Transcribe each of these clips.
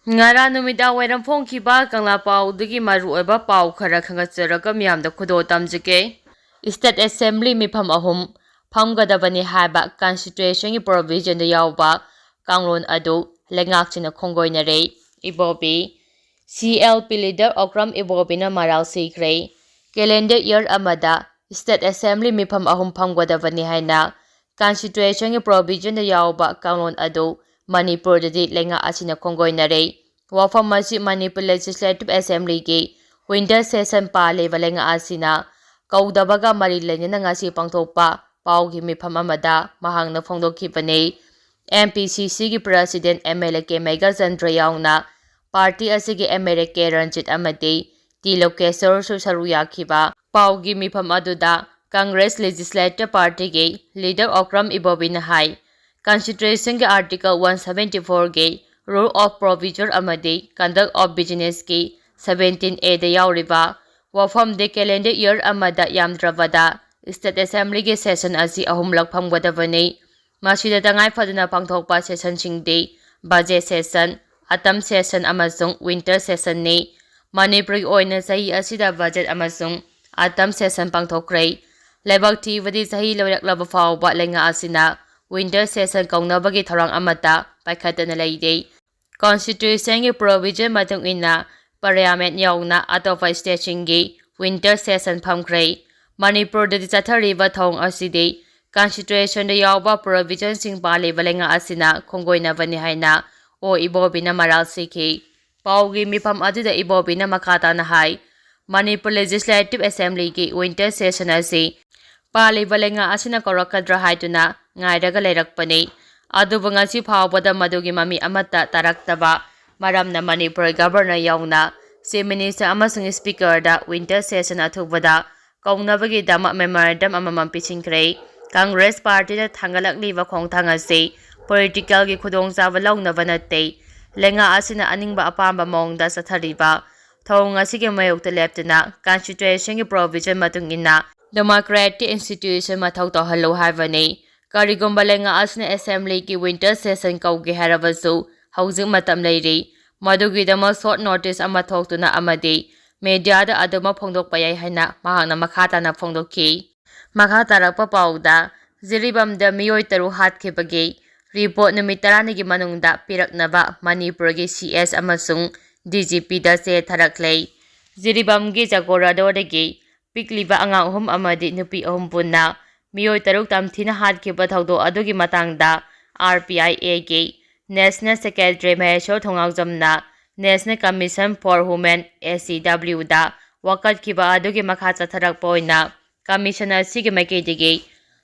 Ngara numida wairam phongkhiba kangla paudagi maruoiba pau khara khangatjaraga miyamda khudo tamjike. State Assembly mifam ahum phamgadabani haiba Constitution gi provision da yawba kanglon adu lengakchina khongoinare ibobi CLP leader Okram ibobina maral sikre calendar year amada State Assembly mifam ahum phamgadabani haina Constitution gi provision da yawba kanglon adu Manipur dadi lenga asina khongoinare wafam masi Manipur Legislative Assembly gi winter session pa leba lenga asina kaudabaga mari lenina ngasi pangthokpa paugi mifam amada mahangna phongdokhibani MPCC gi President MLK Mega Chandra yauna party asigi MLK Ranjit amadi Tilokesor su saru yakhiba paugi mifam aduda Congress Legislative Party gi leader Okram Ibobina hai Constitution के Article 174 के Rule of Procedure amadi Conduct of Business की 17A दा यावरिबा wafam de calendar year amada yamdrabada State Assembly के session asi ahumlak phamgadabani masida tangai phaduna pangthokpa session singde budget session atam session amasung winter session ni Manipur oina sahi asida budget amasung atam session pangthokrai lebak thi wadi sahi loyak laba fawba lenga asina winter session kaunabagi tharang amata paikhatana leide Constitution gi provision matung ina Parliament yauna atopa station gi winter session phamkrai Manipur dadi chathariba thong asidi Constitution da yawba provision sing pale balenga asina khongoina bani haina o ibobina maral sikhi paugi mifam aduda ibobina makata na hai Manipur Legislative Assembly gi winter session asi pale balenga asina korakadra haituna ngairaga leirakpani adubu ngasi phawbada madugi mami amata taraktaba maramna Manipur governor yauna chief minister amasung speaker da winter session athubada kaunabagi dama memorandum amamam pichingkre Congress party da thangalakliba khongthang ase political gi khudongchaba launaba natte lenga asina aningba apamba mongda sathariba thong asige mayokta leptana Constitution gi provision matungina democratic institution mathau tohallo haibani Karigomba lenga asna assembly ki winter session kauge harabasu housing matam leiri madugi dama short notice ama thoktuna amadi media da adama phongdokpa yai haina mahangna makhata na phongdokki makhata rakpa pauda ziribam da miyoi taru hatkebagi report numit 10 gi manungda piraknaba Manipur gi CS amasung DGP da se tharaklei ziribam gi jagorador gi pikliba anga uhum amadi nupi uhum punna miyoi taruk tamthina hatkhiba thaudo adugi matangda RPIA gi National Secretary Maheshwar Thongaujamna National Commission for Women SCW da wakat khiba adugi makha chatharak poina commissioner sigi makedigi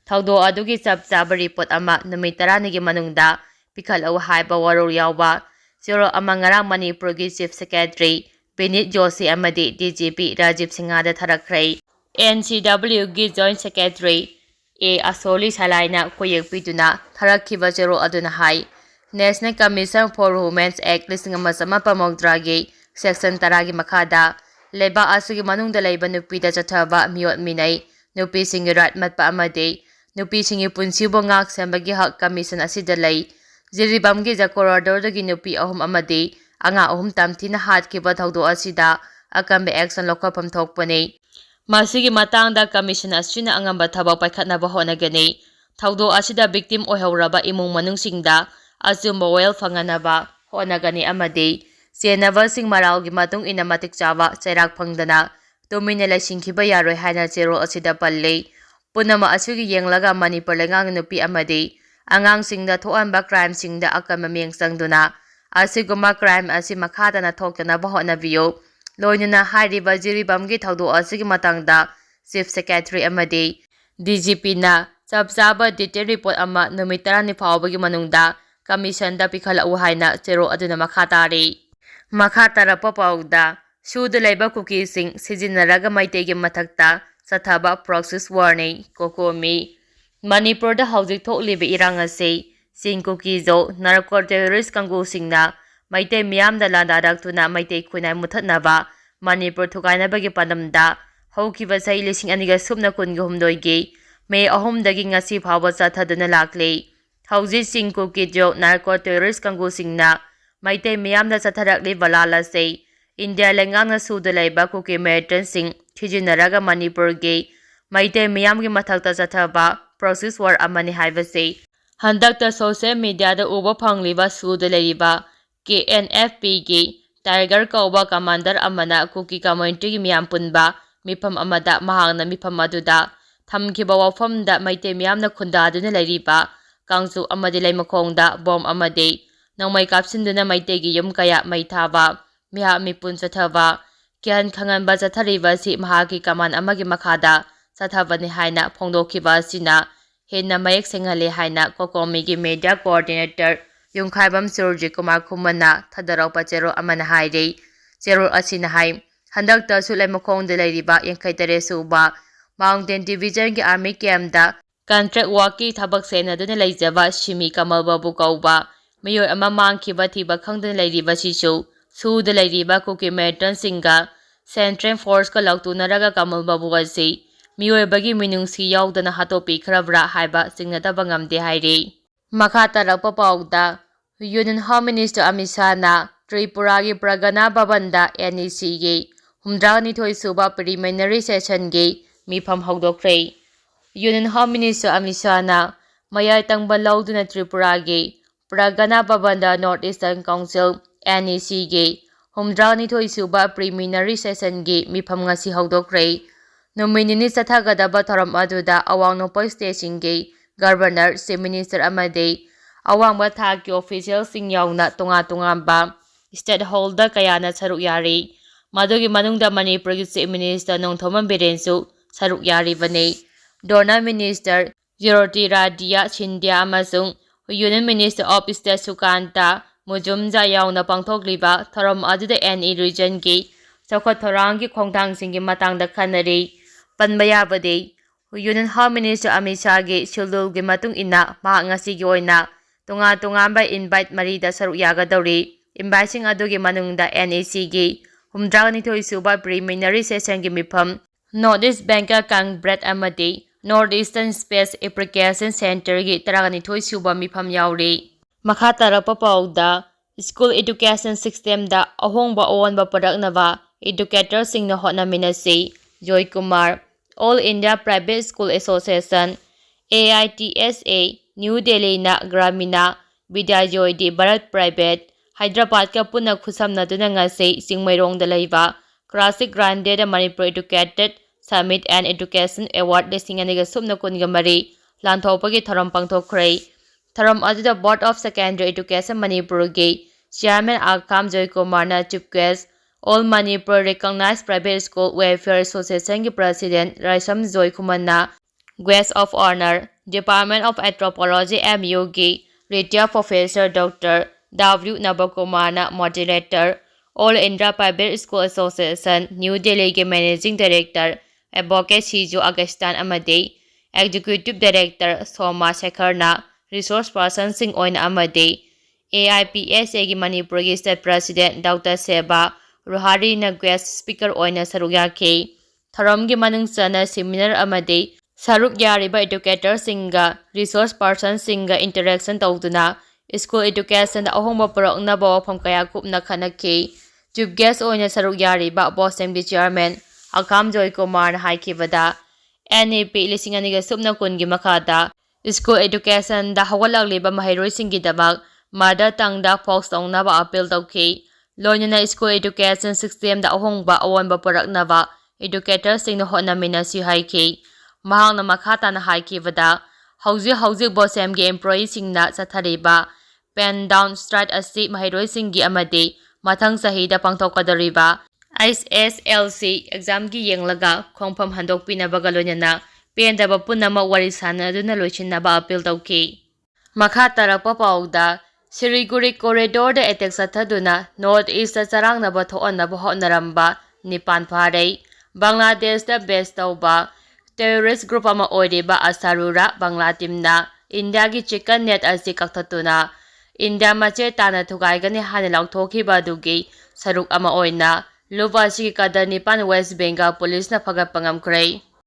thaudo adugi chapchaba report ama numit 10 gi manungda pikhalau haiba warur yawba zero amangara Manipur gi Chief Secretary Binit Joshi amadi DGP Rajiv Singha da tharakhrai NCW gi Joint Secretary Asoli Salaina koyek piduna tharakhiba zero aduna hai National Commission for Women's Act listing amasama pamogdragi section 10 gi makhada leba asigi manungda leiba nupi da chathaba miyot minai nupi singi right matpa amade nupi singi punsibo ngak sembagi hak commission asida lei ziribam gi jakorador gi nupi ahum amade anga ahum tamthina hatkhiba thaudo asida akambe action lokhapam thokpani masigi matangda commission asina angamba thaba paikhatnaba honagani thaudo asida victim oihoraba imung manungsingda azumba oil fanganaba honagani amadi senaba sing maralgi matung ina matik chawa chairak phangdana tumina laisingkhiba yaroi haina chero asida palle punama asigi yenglaga Manipur lengang nupi amadi angang singda thoanba crime singda akama meng sangduna asiguma crime asi makhada na thoktana bahona biyo loinuna hairiba jiribamgi thaudo asigi matangda Chief Secretary amadi DGP na chapchaba detail report ama numit 10 phawbagi manungda commission da pikhalau haina chero aduna makhatari makhatara pauda suda leiba cookie sing sijinaraga maitegi mathakta sathaba proxy warning kokomi Manipur da hauzik thoklibe irang ase sing cookie zo narco terrorist kangu singna maite miyam da landarak tuna maite khunai muthatnaba Manipur thukainabagi pandamda haukiba sai lising aniga subna kungi humdoigi May ahumdagi ngasi phawba chathaduna lakle hauji sing cookie jo narco terrorist kangu singna Maitei miyamna chatharakliba lal asi India lengangna suda leiba kuki militantsing thijinaraga Manipurgi Maitei miyamgi mathakta chathaba proxy war amani haibasi handakta social media da uba phangliba suda leiba KNFP gi Tiger kauba commander amana kuki community gi miyam punba mifam amada mahangna mifam aduda thamkiba wafamda maitei miyamna khundaduna leiriba kangsu amadi leimakhongda bom amadi nongmai kapsinduna maitei gi yum kaya maithaba miha mipun chathaba kian khanganba chathariba si mahaki kaman amagi makhada chathabani haina phongdokhiba sina henna mayek senghale haina kokomi gi media coordinator Yungkhaibam Surji Kumar Khumana Thadarau Pachero Amana Hairi Zero Asina Hai Handakta Sulemakhong de Lairiba Yankaitare Suba Mountain Division ki Army Camp da Contract Waki Thabak Sena Duna Laijaba Shimi Kamal Babu Kauba Mayo Ama Mangkiba Thiba Khangdun Lairiba Shishu Su de Lairiba Kuki Merton Singa Central Force ka Lautunaraga Kamal Babu Asi Mayo Bagi Minungsi Yaudana Hatopi Kravra Haiba Singnataba Ngamde Hairi Makata Rapa Pauda Union Home Minister Amit Shah na Tripura gi Pragana Bhavanda NEC gi Humdrani Thoi Suba Preliminary Session gi Mifam Hogdokre Union Home Minister Amit Shah na Mayai Tangba Lauduna Tripura gi Pragana Bhavanda North Eastern Council NEC gi Humdrani Thoi Suba Preliminary Session gi Mifam ngasi Hogdokre Nominini Sathagadaba Thoram aduda Awang Nopoi Station gi Governor, Chief Minister amadi awangba thakki official sing yauna tonga-tongamba stakeholder kayana saruk yari madugi manungda Manipurgi Chief Minister Nongthoman Birensu saruk yari bani Donor Minister Jyotiradiya Scindia amasung Union Minister of State Sukanta Mujumja yauna pangthokliba thoram aduda NE region gi chawkhat thorangi khongthangsingi matangda khanari panba yabadi Union Home Minister Amit Shah gi schedule gi matung ina mahak ngasi gi oina tonga-tongamba invite marida saruk yagadawri invite sing adugi manungda NEC gi humdraganithoi suba preliminary session gi mifam North East Bank Kang Bread amadi North Eastern Space Application Center gi taraganithoi suba mifam yauri makha tarapa pauda school education system da ahongba awanba paraknaba educator singna hotnaminasi Joy Kumar All India Private School Association AITSA New Delhi na Gramina Vidyajoy di Bharat Private Hyderabad ka puna khusamnaduna ngasi Singmairong da laiba Classic Grande da Manipur Educated Summit and Education Award lesinganiga subna kunga mari lanthopagi thoram pangthokhrei thoram aduda Board of Secondary Education Manipur gi Chairman Akam Joy Kumar na chief guest All Manipur Recognized Private School Welfare Association ki President Raisam Joy Kumana Guest of Honor Department of Anthropology MU ki Retired Professor Dr. W. Nabakumana Moderator All India Private School Association New Delhi ki Managing Director Advocate Shizu Agastan Amadi Executive Director Soma Sekharna Resource Person Singh Oina Amadi AIPSA ki Manipur ki State President Dr. Seba Ruhari na guest speaker oina saruk yaki tharamgi manungchana seminar amadi saruk yariba educator singa resource person singa interaction tawduna school education da ahongba porokna bawafam kaya kupna khanaki chief guest oina saruk yariba Assembly Chairman Akam Joy Kumar haikibada NEP lisingani subna kungi makada school education da hawalagliba mahairoi singi damak mother tongue da focus tawnaba appeal tawki Loinana school education system da ahongba awanba paraknaba educators sing hotnamina si haiki mahangna makhata na haiki vada hauji bosem gi employees sing na chathariba pen down strike asi mahairoi sing gi amadi mathang sahi da pangthokadariba SSLC exam gi yenglaga khongpham handokpina bagaloinana pen da punama warisana aduna loichinaba appeal tawki makha tarapa pauda Siliguli coridor da attack chathaduna North East charangnaba thokhananaba hotnaramba nipan phare Bangladesh da base tawba terrorist group ama oiriba Asarura Bangla teamna India gi chicken net asi kakthatuna India mache tana thugaigani hana lauthokhiba dugi saruk ama oina luba si kadar nipan West Bengal police na phagat pangamkhrei